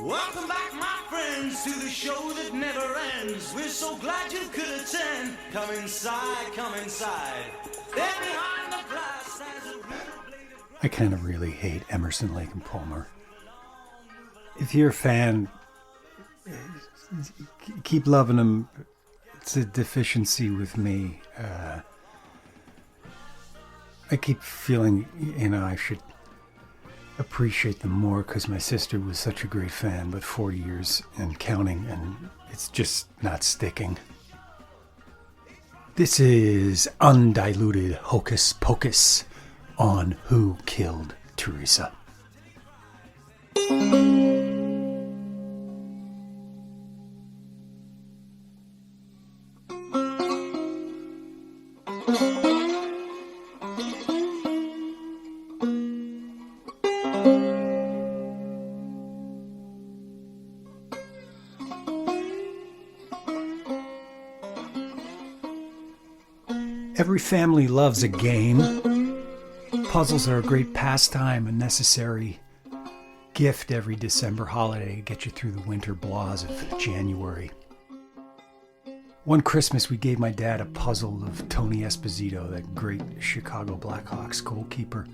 Welcome back, my friends, to the show that never ends. We're so glad you could attend. Come inside, come inside. There behind the glass stands a real blade of grass. I kind of really hate Emerson, Lake and Palmer. If you're a fan, keep loving them. It's a deficiency with me. I keep feeling, I should appreciate them more because my sister was such a great fan, but 40 years and counting, and it's just not sticking. This is Undiluted Hocus Pocus on Who Killed Teresa. Every family loves a game. Puzzles are a great pastime, a necessary gift every December holiday to get you through the winter blahs of January. One Christmas we gave my dad a puzzle of Tony Esposito, that great Chicago Blackhawks goalkeeper.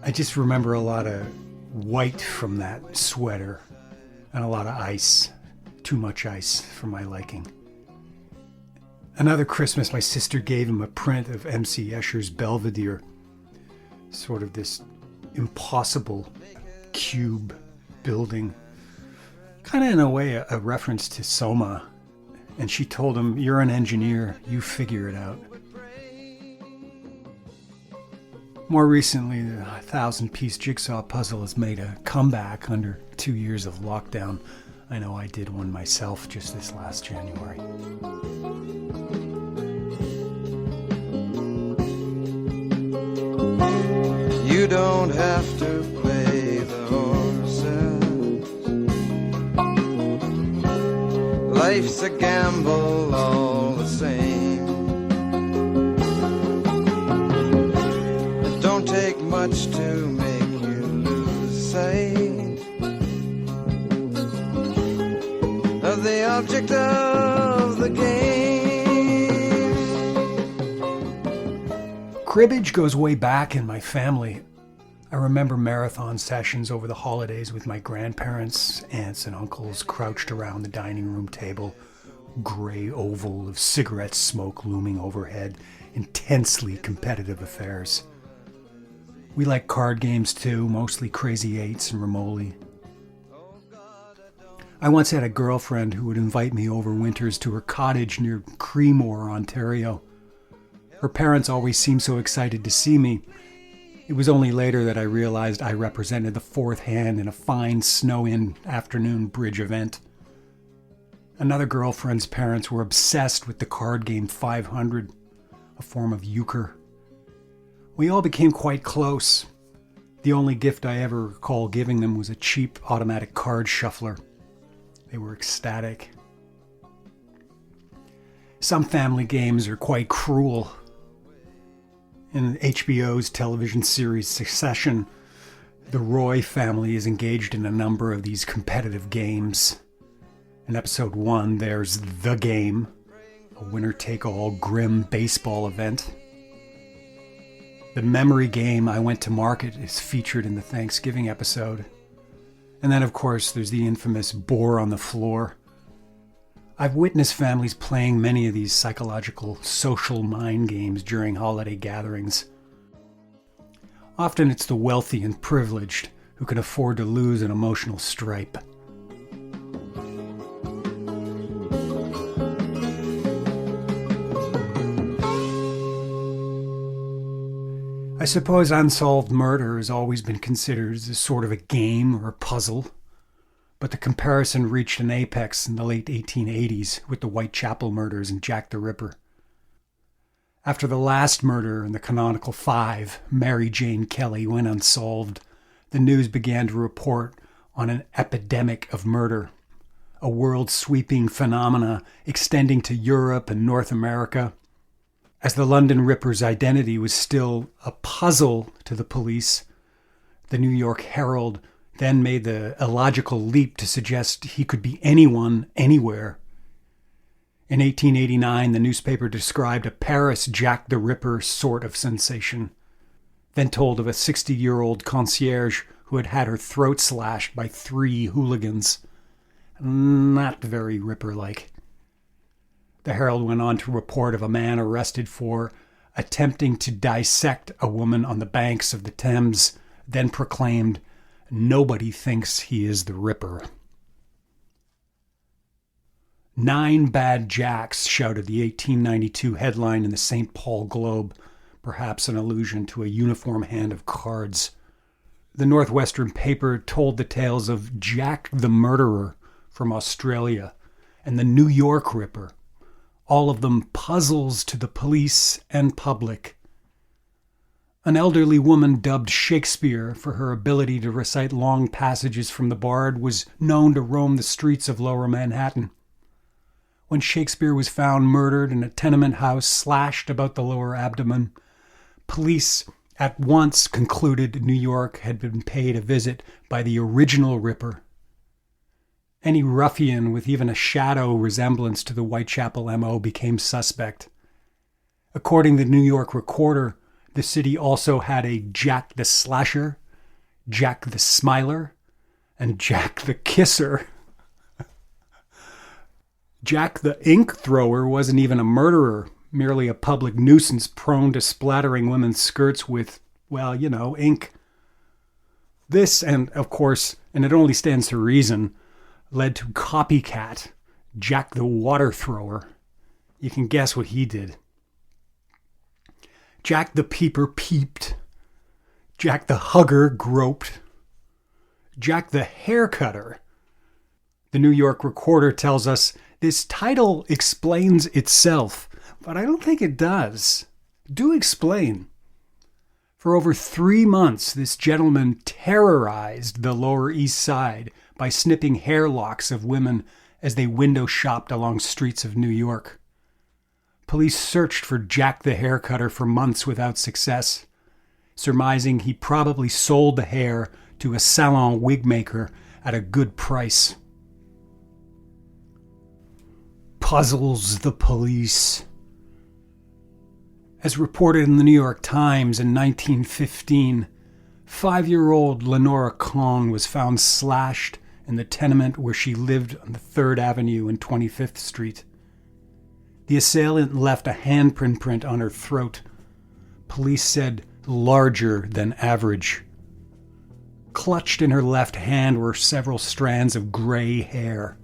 I just remember a lot of white from that sweater and a lot of ice, too much ice for my liking. Another Christmas, my sister gave him a print of M.C. Escher's Belvedere, sort of this impossible cube building, kind of in a way a reference to Soma. And she told him, "You're an engineer, you figure it out." More recently, the 1,000-piece jigsaw puzzle has made a comeback under 2 years of lockdown. I know I did one myself just this last January. You don't have to play the horses. Life's a gamble all the same. It don't take much to make you lose sight of the object of the game. Cribbage goes way back in my family. I remember marathon sessions over the holidays with my grandparents, aunts, and uncles crouched around the dining room table, gray oval of cigarette smoke looming overhead, intensely competitive affairs. We liked card games too, mostly Crazy Eights and Romoli. I once had a girlfriend who would invite me over winters to her cottage near Creemore, Ontario. Her parents always seemed so excited to see me. It was only later that I realized I represented the fourth hand in a fine snow-in afternoon bridge event. Another girlfriend's parents were obsessed with the card game 500, a form of euchre. We all became quite close. The only gift I ever recall giving them was a cheap automatic card shuffler. They were ecstatic. Some family games are quite cruel. In HBO's television series Succession, the Roy family is engaged in a number of these competitive games. In episode 1, there's The Game, a winner-take-all grim baseball event. The memory game I Went to Market is featured in the Thanksgiving episode. And then, of course, there's the infamous Boar on the Floor. I've witnessed families playing many of these psychological social mind games during holiday gatherings. Often it's the wealthy and privileged who can afford to lose an emotional stripe. I suppose unsolved murder has always been considered as a sort of a game or a puzzle. But the comparison reached an apex in the late 1880s with the Whitechapel murders and Jack the Ripper. After the last murder in the canonical 5, Mary Jane Kelly, went unsolved, the news began to report on an epidemic of murder, a world-sweeping phenomena extending to Europe and North America. As the London Ripper's identity was still a puzzle to the police, the New York Herald then made the illogical leap to suggest he could be anyone, anywhere. In 1889, the newspaper described a Paris Jack the Ripper sort of sensation, then told of a 60-year-old concierge who had had her throat slashed by 3 hooligans. Not very Ripper-like. The Herald went on to report of a man arrested for attempting to dissect a woman on the banks of the Thames, then proclaimed, "Nobody thinks he is the Ripper." 9 bad jacks, shouted the 1892 headline in the St. Paul Globe, perhaps an allusion to a uniform hand of cards. The Northwestern paper told the tales of Jack the Murderer from Australia and the New York Ripper, all of them puzzles to the police and public. An elderly woman dubbed Shakespeare for her ability to recite long passages from the Bard was known to roam the streets of Lower Manhattan. When Shakespeare was found murdered in a tenement house slashed about the lower abdomen, police at once concluded New York had been paid a visit by the original Ripper. Any ruffian with even a shadow resemblance to the Whitechapel M.O. became suspect. According to the New York Recorder, the city also had a Jack the Slasher, Jack the Smiler, and Jack the Kisser. Jack the Ink Thrower wasn't even a murderer, merely a public nuisance prone to splattering women's skirts with, well, ink. This, and of course, and it only stands to reason, led to copycat, Jack the Water Thrower. You can guess what he did. Jack the Peeper peeped. Jack the Hugger groped. Jack the Hair Cutter. The New York Recorder tells us this title explains itself, but I don't think it does. Do explain. For over 3 months, this gentleman terrorized the Lower East Side by snipping hair locks of women as they window shopped along streets of New York. Police searched for Jack the Hair Cutter for months without success, surmising he probably sold the hair to a salon wig maker at a good price. Puzzles the police. As reported in the New York Times in 1915, 5-year-old Lenora Kahn was found slashed in the tenement where she lived on the 3rd Avenue and 25th Street. The assailant left a handprint on her throat. Police said larger than average. Clutched in her left hand were several strands of gray hair.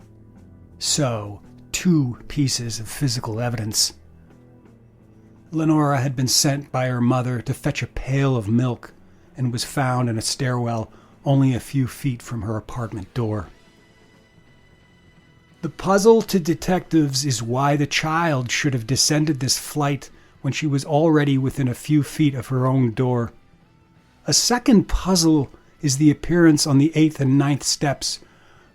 So, 2 pieces of physical evidence. Lenora had been sent by her mother to fetch a pail of milk and was found in a stairwell only a few feet from her apartment door. The puzzle to detectives is why the child should have descended this flight when she was already within a few feet of her own door. A second puzzle is the appearance on the 8th and 9th steps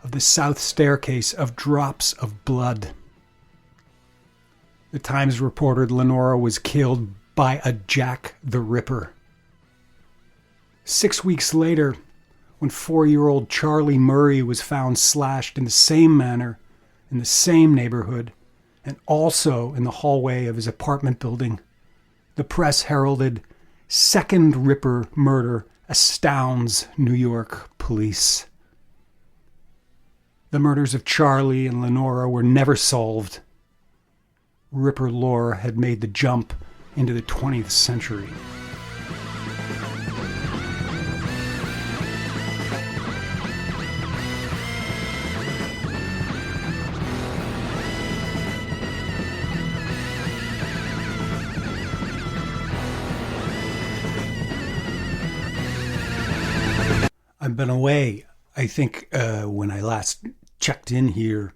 of the south staircase of drops of blood. The Times reported Lenora was killed by a Jack the Ripper. 6 weeks later, when 4-year-old Charlie Murray was found slashed in the same manner, in the same neighborhood, and also in the hallway of his apartment building, the press heralded, "Second Ripper murder astounds New York police." The murders of Charlie and Lenora were never solved. Ripper lore had made the jump into the 20th century. I've been away. I think when I last checked in here,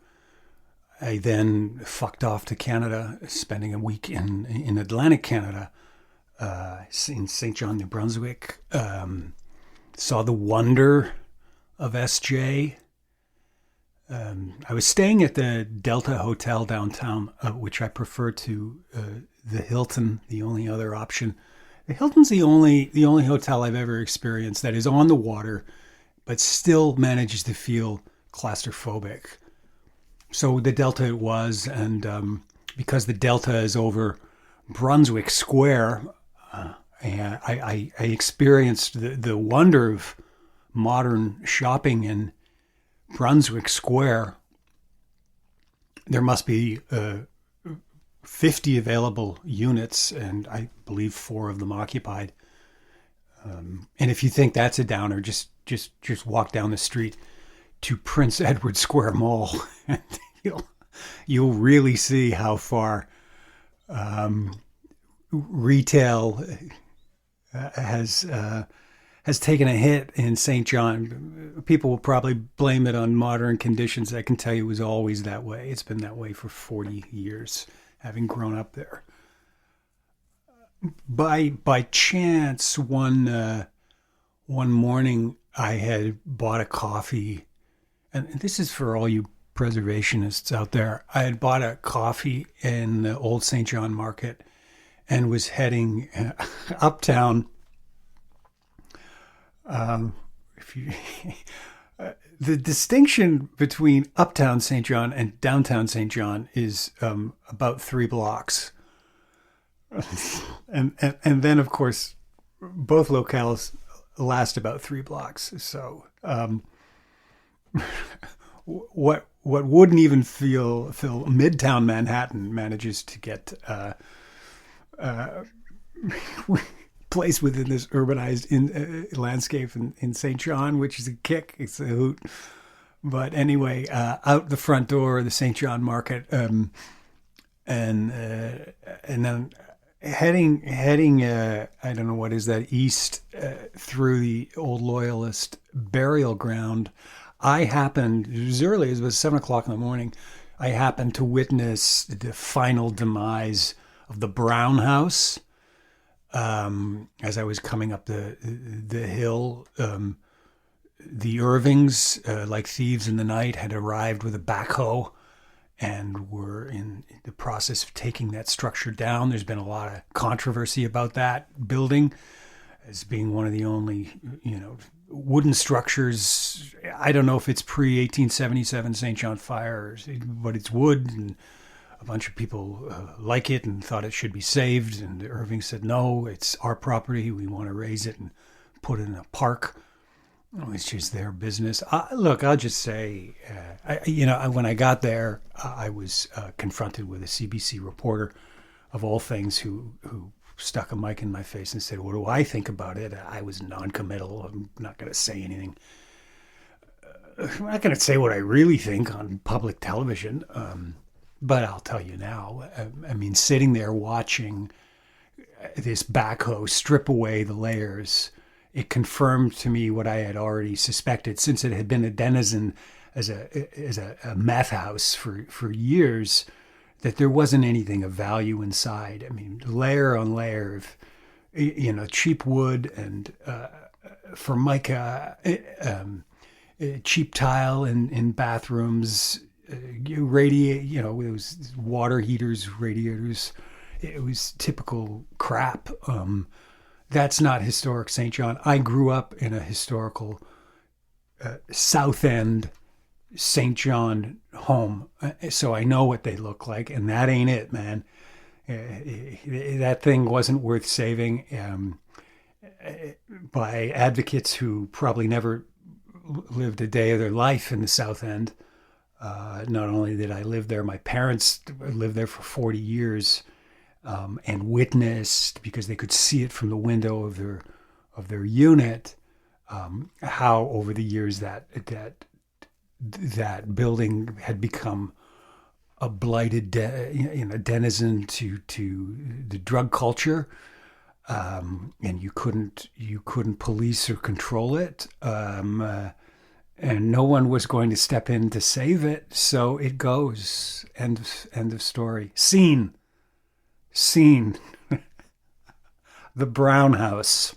I then fucked off to Canada, spending a week in Atlantic Canada, in St. John, New Brunswick. Saw the wonder of SJ. I was staying at the Delta Hotel downtown, which I prefer to the Hilton, the only other option. The Hilton's the only hotel I've ever experienced that is on the water, but still manages to feel claustrophobic. So the Delta it was, and because the Delta is over Brunswick Square, I experienced the wonder of modern shopping in Brunswick Square. There must be 50 available units, and I believe 4 of them occupied. And if you think that's a downer, just walk down the street to Prince Edward Square Mall, and you'll really see how far retail has taken a hit in St. John. People will probably blame it on modern conditions. I can tell you it was always that way. It's been that way for 40 years, having grown up there. By chance, one morning I had bought a coffee, and this is for all you preservationists out there. I had bought a coffee in the old St. John Market and was heading uptown. The distinction between uptown St. John and downtown St. John is about 3 blocks. and then, of course, both locales last about 3 blocks. So what wouldn't even feel Midtown Manhattan manages to get placed within this urbanized landscape in St. John, which is a kick. It's a hoot. But anyway, out the front door of the St. John Market, and then heading I don't know what is that, east through the old Loyalist burial ground. I happened, it was early, it was 7 o'clock in the morning, I happened to witness the final demise of the Brown House. As I was coming up the hill, the Irvings, like thieves in the night, had arrived with a backhoe and were in the process of taking that structure down. There's been a lot of controversy about that building as being one of the only, wooden structures. I don't know if it's pre-1877 St. John fire, but it's wood, and a bunch of people like it and thought it should be saved. And Irving said, no, it's our property. We want to raise it and put it in a park. It's just their business. Look, I'll just say, when I got there, I was confronted with a CBC reporter, of all things, who stuck a mic in my face and said, what do I think about it? I was non-committal. I'm not going to say anything. I'm not going to say what I really think on public television. But I'll tell you now, I mean, sitting there watching this backhoe strip away the layers, it confirmed to me what I had already suspected, since it had been a denizen as a meth house for years, that there wasn't anything of value inside. I mean, layer on layer of, cheap wood and formica, cheap tile in bathrooms, it was water heaters, radiators. It was typical crap. That's not historic St. John. I grew up in a historical South End St. John home, so I know what they look like, and that ain't it, man. That thing wasn't worth saving by advocates who probably never lived a day of their life in the South End. Not only did I live there, my parents lived there for 40 years and witnessed, because they could see it from the window of their unit, how over the years that building had become a blighted denizen to the drug culture, and you couldn't police or control it. And no one was going to step in to save it, so it goes. End of story. Scene. The Brown House.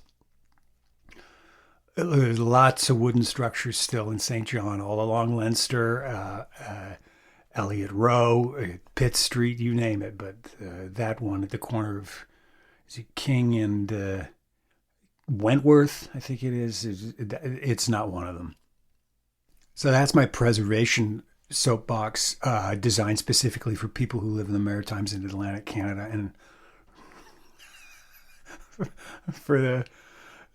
There's lots of wooden structures still in St. John, all along Leinster, Elliott Row, Pitt Street, you name it. But that one at the corner of, is it King and Wentworth, I think it is. It's not one of them. So that's my preservation soapbox, designed specifically for people who live in the Maritimes in Atlantic Canada. And for the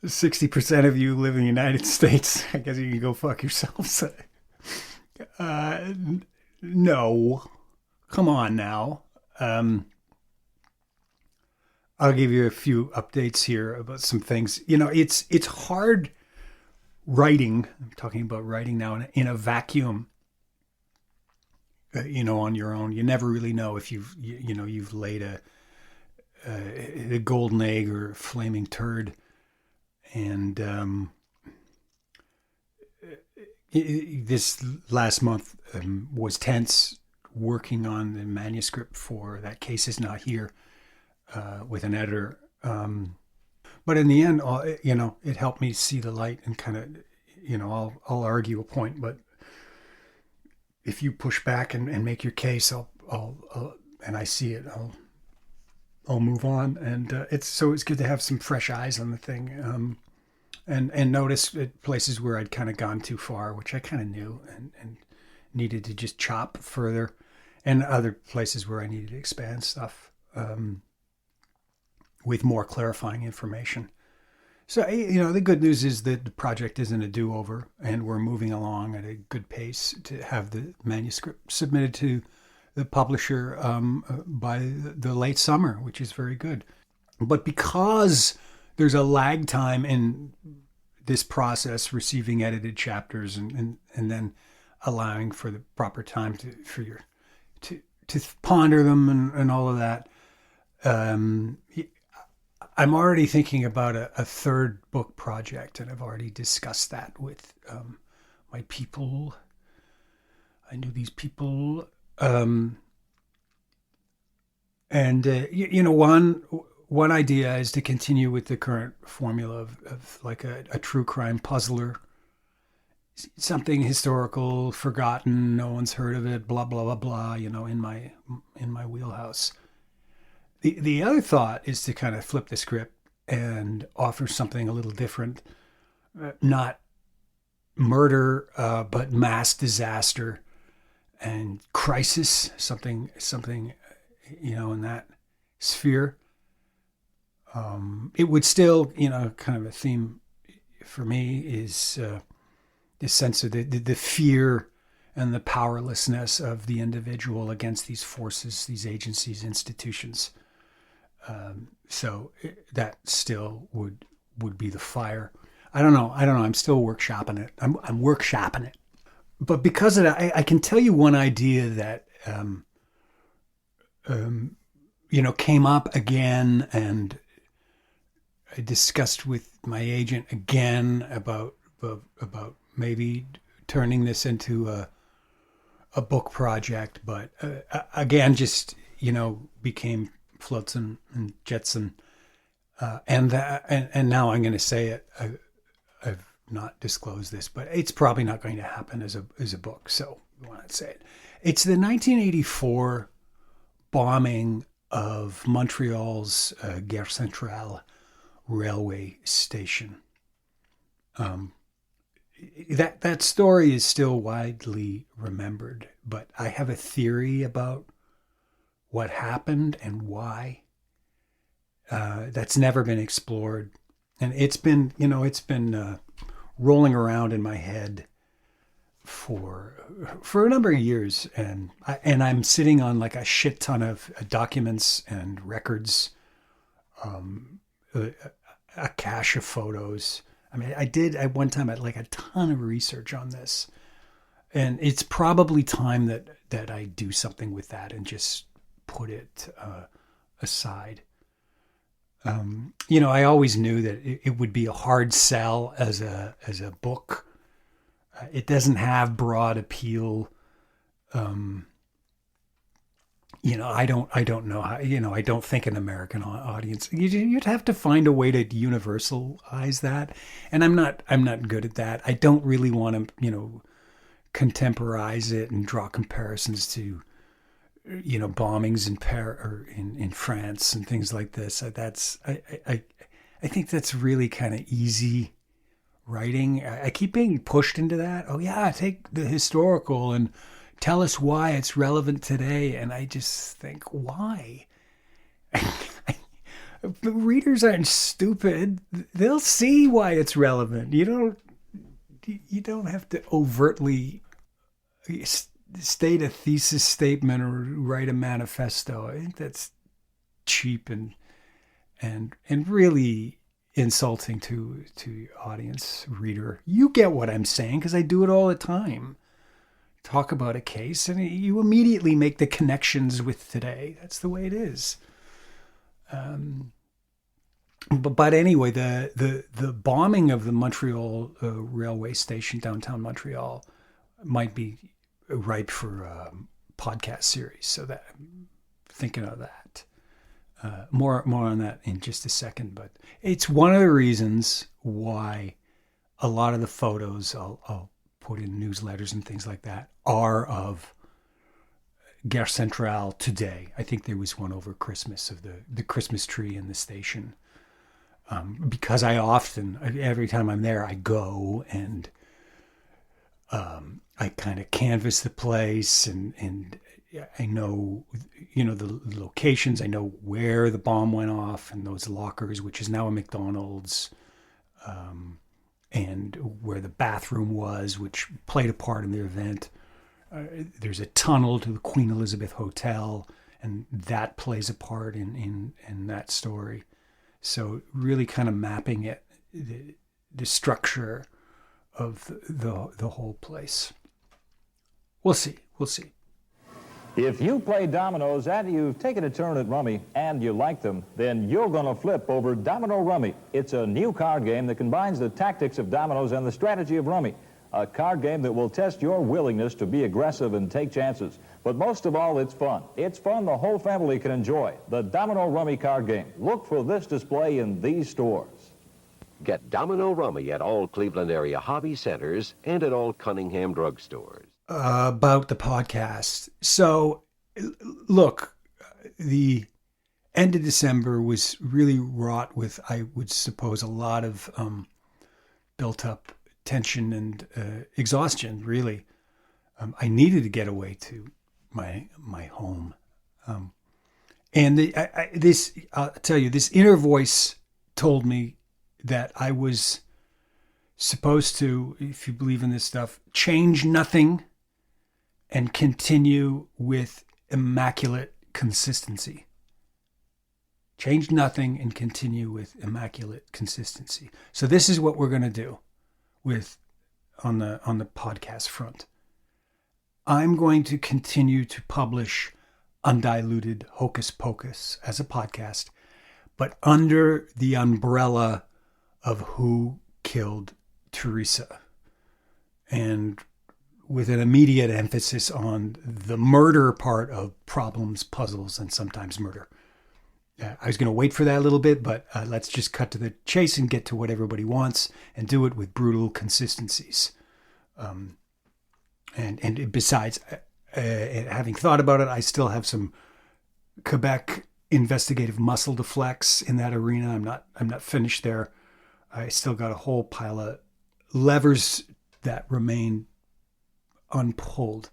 60% of you who live in the United States, I guess you can go fuck yourselves. No. Come on now. I'll give you a few updates here about some things. It's hard writing. I'm talking about writing now in a vacuum. On your own, you never really know if you've laid a golden egg or a flaming turd, and this last month was tense working on the manuscript for That Case Is Not Here. With an editor, but in the end, it helped me see the light and kind of, I'll argue a point, but if you push back and make your case, I'll and I see it, I'll move on, and it's good to have some fresh eyes on the thing, and notice places where I'd kind of gone too far, which I kind of knew, and needed to just chop further, and other places where I needed to expand stuff. With more clarifying information. So, the good news is that the project isn't a do-over, and we're moving along at a good pace to have the manuscript submitted to the publisher by the late summer, which is very good. But because there's a lag time in this process, receiving edited chapters and then allowing for the proper time to ponder them and all of that, I'm already thinking about a third book project, and I've already discussed that with my people. I knew these people. One idea is to continue with the current formula of like a true crime puzzler, something historical, forgotten, no one's heard of it, blah, blah, blah, blah, in my wheelhouse. The other thought is to kind of flip the script and offer something a little different, not murder, but mass disaster and crisis, something in that sphere. It would still, kind of a theme for me is this sense of the fear and the powerlessness of the individual against these forces, these agencies, institutions. So that still would be the fire. I don't know. I'm still workshopping it. I'm workshopping it. But because of that, I can tell you one idea that, came up again, and I discussed with my agent again about maybe turning this into a book project. But again, just, became floats and jets and now I'm going to say it. I've not disclosed this, but it's probably not going to happen as a book. So I want to say it. It's the 1984 bombing of Montreal's Gare Centrale railway station. That story is still widely remembered, but I have a theory about what happened and why. That's never been explored, and it's been rolling around in my head for a number of years, and I'm sitting on like a shit ton of documents and records, a cache of photos. I mean, I did at one time like a ton of research on this, and it's probably time that I do something with that and just put it aside. I always knew that it would be a hard sell as a book. It doesn't have broad appeal. I don't know how, I don't think an American audience, you'd have to find a way to universalize that. And I'm not good at that. I don't really want to, contemporize it and draw comparisons to, bombings in Paris or in France and things like this. I think that's really kind of easy writing. I keep being pushed into that. Oh yeah, take the historical and tell us why it's relevant today. And I just think, why? Readers aren't stupid. They'll see why it's relevant. You don't have to overtly state a thesis statement or write a manifesto. I think that's cheap and really insulting to audience, reader. You get what I'm saying, because I do it all the time. Talk about a case and you immediately make the connections with today. That's the way it is. But anyway, the bombing of the Montreal railway station, downtown Montreal, might be ripe for a podcast series. So that I'm thinking of that. More on that in just a second. But it's one of the reasons why a lot of the photos I'll put in newsletters and things like that are of Gare Centrale today. I think there was one over Christmas of the Christmas tree in the station. Because I often, every time I'm there, I go and I kind of canvass the place and I know, the locations. I know where the bomb went off and those lockers, which is now a McDonald's, and where the bathroom was, which played a part in the event. There's a tunnel to the Queen Elizabeth Hotel, and that plays a part in that story. So really kind of mapping it, the structure of the whole place. We'll see. If you play dominoes and you've taken a turn at rummy and you like them, then you're going to flip over Domino Rummy. It's a new card game that combines the tactics of dominoes and the strategy of rummy. A card game that will test your willingness to be aggressive and take chances. But most of all, it's fun. It's fun the whole family can enjoy. The Domino Rummy card game. Look for this display in these stores. Get Domino Rummy at all Cleveland area hobby centers and at all Cunningham drugstores. About the podcast. So, look, the end of December was really wrought with, I would suppose, a lot of built up tension and exhaustion, really. I needed to get away to my home. And I'll tell you, this inner voice told me that I was supposed to, if you believe in this stuff, change nothing and continue with immaculate consistency. Change nothing and continue with immaculate consistency. So this is what we're going to do on the podcast front. I'm going to continue to publish Undiluted Hocus Pocus as a podcast, but under the umbrella of Who Killed Teresa, and with an immediate emphasis on the murder part of Problems, Puzzles, and Sometimes Murder. I was going to wait for that a little bit, but let's just cut to the chase and get to what everybody wants and do it with brutal consistencies. And besides, having thought about it, I still have some Quebec investigative muscle to flex in that arena. I'm not finished there. I still got a whole pile of levers that remain unpulled.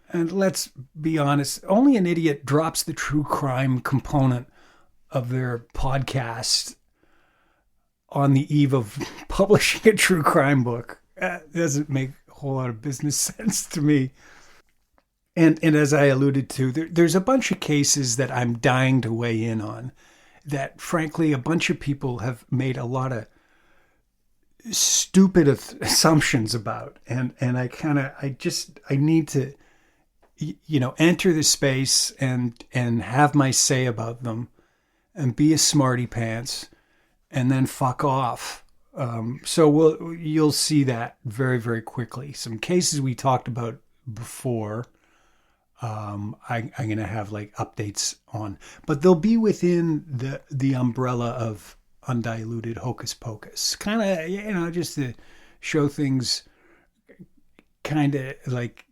And let's be honest, only an idiot drops the true crime component of their podcast on the eve of publishing a true crime book. That doesn't make a whole lot of business sense to me. And as I alluded to, there's a bunch of cases that I'm dying to weigh in on that, frankly, a bunch of people have made a lot of stupid assumptions about. And I need to, enter the space and have my say about them and be a smarty pants and then fuck off. So you'll see that very, very quickly. Some cases we talked about before, I'm going to have like updates on, but they'll be within the umbrella of Undiluted Hocus Pocus, kind of, just to show things kind of like,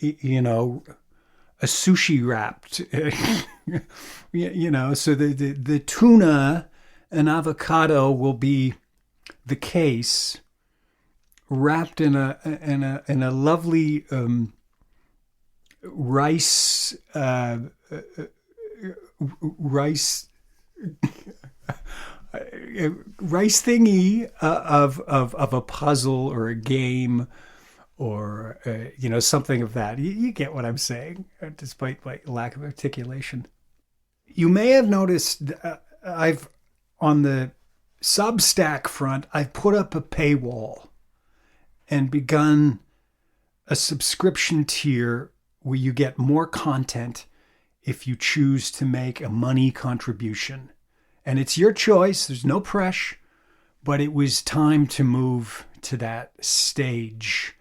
a sushi wrapped, so the tuna and avocado will be the case wrapped in a lovely rice rice thingy of a puzzle or a game or something of that. You get what I'm saying, despite my lack of articulation. You may have noticed I've on the Substack front, I've put up a paywall and begun a subscription tier where you get more content if you choose to make a money contribution. And it's your choice. There's no pressure, but it was time to move to that stage.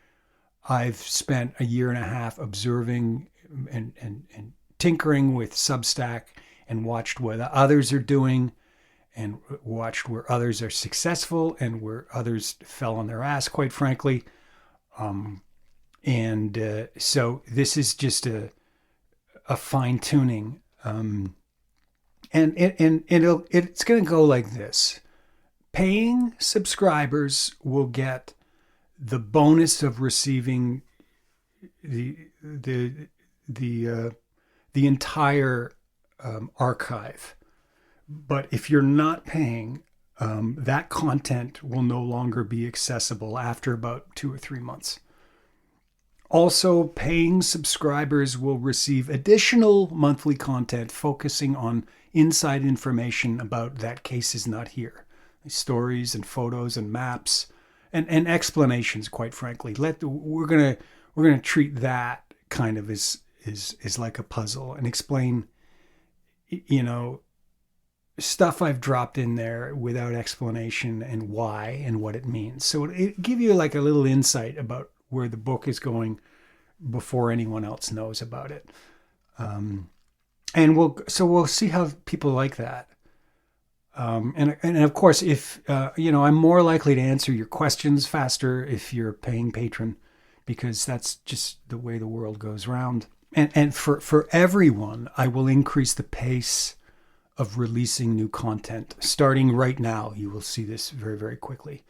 I've spent a year and a half observing and tinkering with Substack and watched what others are doing and watched where others are successful and where others fell on their ass, quite frankly. So this is just a fine tuning. And it's going to go like this. Paying subscribers will get the bonus of receiving the entire archive. But if you're not paying, that content will no longer be accessible after about 2 or 3 months. Also, paying subscribers will receive additional monthly content focusing on inside information about That Case Is Not Here. Stories and photos and maps and explanations, quite frankly. We're gonna treat that kind of as like a puzzle and explain, stuff I've dropped in there without explanation and why and what it means. So it give you like a little insight about where the book is going before anyone else knows about it. And we'll see how people like that. And of course, if I'm more likely to answer your questions faster if you're a paying patron, because that's just the way the world goes round. And for everyone, I will increase the pace of releasing new content. Starting right now, you will see this very, very quickly.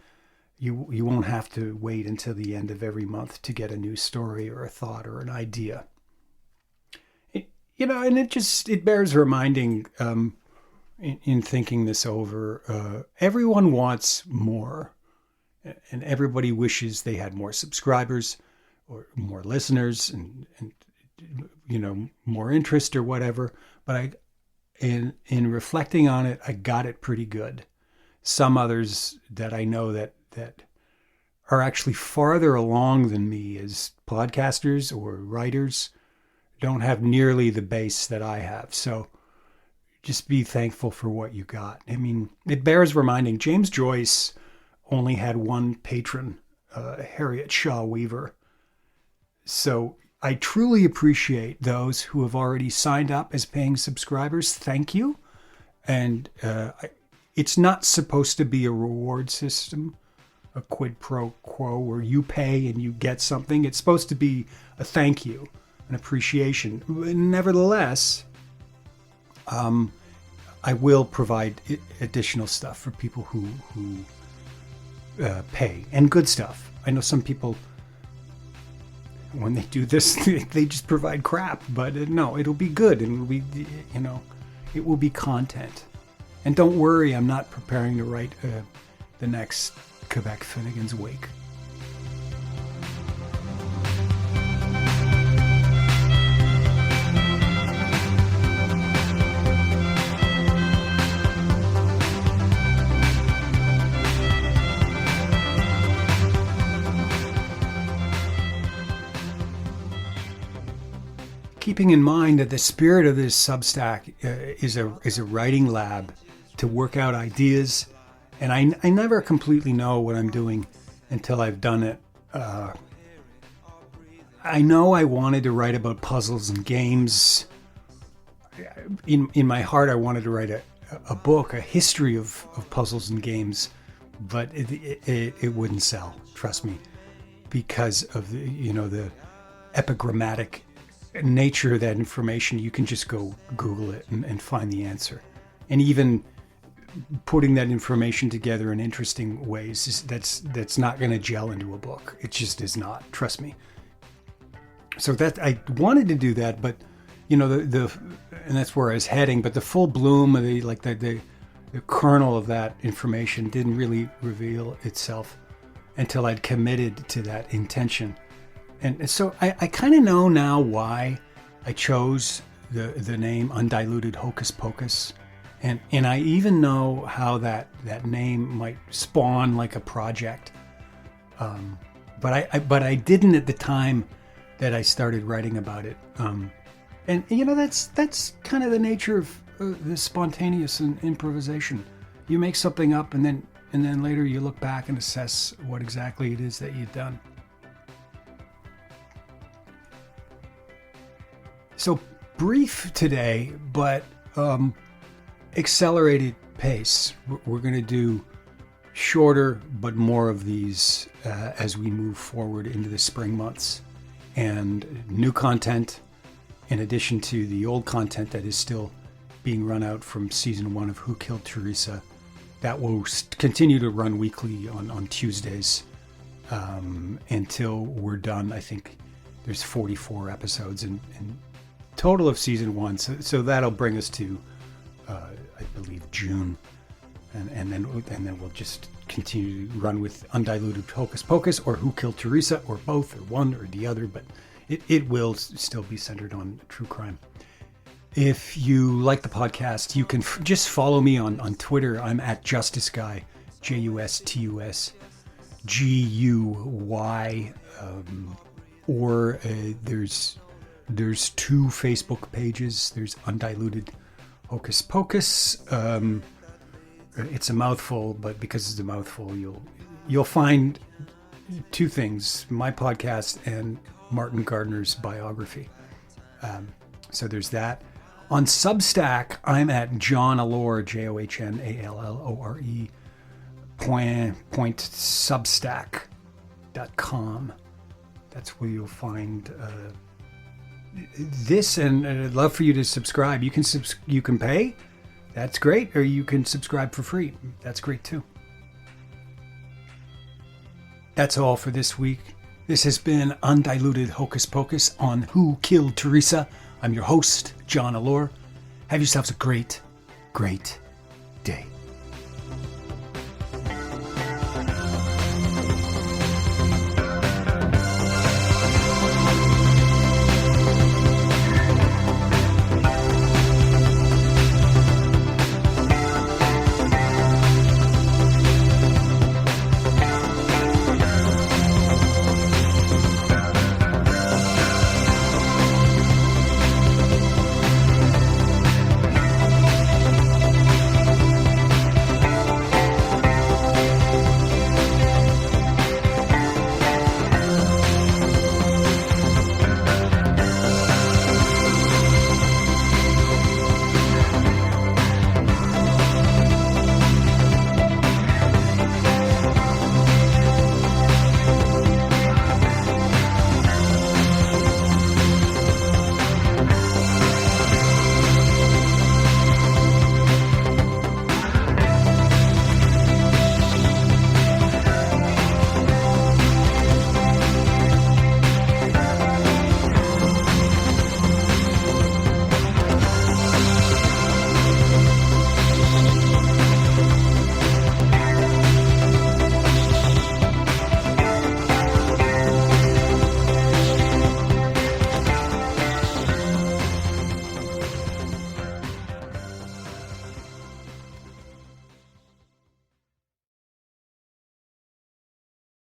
You won't have to wait until the end of every month to get a new story or a thought or an idea. And it bears reminding, in thinking this over, everyone wants more, and everybody wishes they had more subscribers or more listeners and more interest or whatever. But in reflecting on it, I got it pretty good. Some others that I know that are actually farther along than me as podcasters or writers don't have nearly the base that I have. So just be thankful for what you got. I mean, it bears reminding, James Joyce only had one patron, Harriet Shaw Weaver. So I truly appreciate those who have already signed up as paying subscribers. Thank you. And it's not supposed to be a reward system, a quid pro quo where you pay and you get something. It's supposed to be a thank you, an appreciation. Nevertheless, I will provide additional stuff for people who pay, and good stuff. I know some people, when they do this, they just provide crap, but no, it'll be good, and it'll be, it will be content. And don't worry, I'm not preparing to write the next Quebec Finnegan's Wake. Keeping in mind that the spirit of this Substack is a writing lab to work out ideas, and I never completely know what I'm doing until I've done it. I know I wanted to write about puzzles and games. In my heart, I wanted to write a book, a history of puzzles and games, but it wouldn't sell, trust me, because of the epigrammatic nature of that information. You can just go Google it and find the answer. And even putting that information together in interesting ways, that's not going to gel into a book. It just is not. Trust me. So that I wanted to do that, but the and that's where I was heading. But the full bloom of the kernel of that information didn't really reveal itself until I'd committed to that intention. And so I kind of know now why I chose the name Undiluted Hocus Pocus. And I even know how that name might spawn like a project. But I didn't at the time that I started writing about it. And that's kind of the nature of the spontaneous and improvisation. You make something up and then later you look back and assess what exactly it is that you've done. So brief today, but accelerated pace. We're going to do shorter but more of these as we move forward into the spring months, and new content in addition to the old content that is still being run out from season 1 of Who Killed Teresa. That will continue to run weekly on Tuesdays until we're done. I think there's 44 episodes in total of season 1, so that'll bring us to I believe June, and then we'll just continue to run with Undiluted Hocus Pocus or Who Killed Teresa, or both, or one or the other, but it will still be centered on true crime. If you like the podcast, you can just follow me on Twitter. I'm at Justice Guy, JUSTUS GUY, or there's 2 Facebook pages. There's Undiluted Hocus Pocus. It's a mouthful, but because it's a mouthful, you'll find 2 things: my podcast and Martin Gardner's biography. So there's that. On Substack, I'm at John Allore, JOHNALLORE, point substack.com. That's where you'll find this, and I'd love for you to subscribe. You can pay, that's great, or you can subscribe for free. That's great too. That's all for this week. This has been Undiluted Hocus Pocus on Who Killed Teresa. I'm your host, John Allore. Have yourselves a great, great day.